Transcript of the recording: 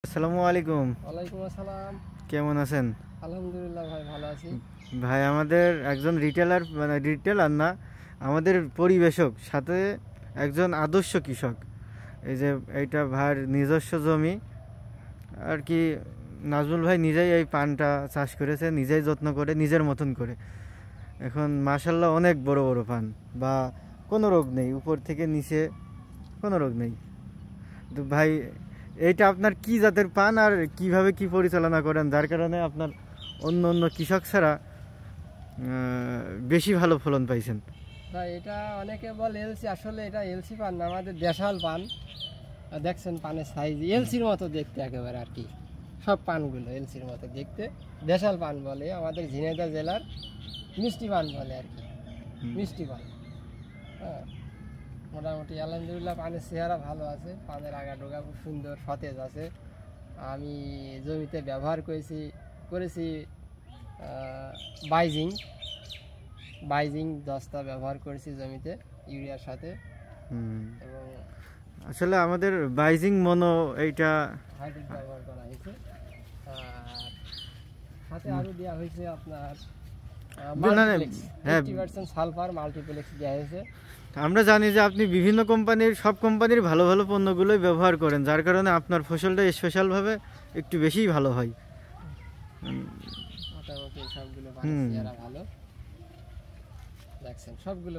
আসসালামু আলাইকুম। ওয়ালাইকুম আসসালাম। কেমন আছেন? আলহামদুলিল্লাহ ভাই, ভালো আছি। ভাই আমাদের একজন রিটেলার, মানে রিটেলার না, আমাদের পরিবেশক, সাথে একজন আদর্শ কৃষক। এই যে এইটা ভাইয়ের নিজস্ব জমি আর কি। নাজমুল ভাই নিজেই এই পানটা চাষ করেছে, নিজেই যত্ন করে, নিজের মতন করে। এখন মাশাল্লাহ অনেক বড় বড় পান, বা কোনো রোগ নেই, উপর থেকে নিচে কোনো রোগ নেই। তো ভাই, এইটা আপনার কি জাতের পান আর কিভাবে কি পরিচালনা করেন, যার কারণে আপনার অন্য অন্য কৃষক ছাড়া বেশি ভালো ফলন পাইছেন? ভাই এটা অনেকে বলে এলসি, আসলে এটা এলসি পান না, আমাদের দেশাল পান। দেখছেন পানের সাইজ এলসির মতো দেখতে একেবারে আর কি। সব পানগুলো এলসির মতো দেখতে, দেশাল পান বলে। আমাদের ঝিনাইদহ জেলার মিষ্টি পান বলে আর কি, মিষ্টি পান। হ্যাঁ, মোটামুটি আলহামদুলিল্লাহ পানের চেহারা ভালো আছে, পানের আগা ডোগা খুব সুন্দর সতেজ আছে। আমি জমিতে ব্যবহার করেছি বাইজিং বাইজিং দস্তা ব্যবহার করেছি জমিতে ইউরিয়ার সাথে, এবং আসলে আমাদের বাইজিং মনো এইটা হাইড্রেট ব্যবহার করা হয়েছে। আর সাথে আরও দেওয়া হয়েছে আপনার মাল্টিপ্লেক্স, হ্যাঁ, 50% সালফার মাল্টিপ্লেক্স দেওয়া হয়েছে। আমরা জানি যে আপনি বিভিন্ন কোম্পানির, সব কোম্পানির ভালো ভালো পণ্যগুলোই ব্যবহার করেন, যার কারণে আপনার ফসলটা স্পেশালভাবে একটু বেশিই ভালো হয়। মোটামুটি সবগুলো পানের চেহারা ভালো, দেখছেন সবগুলো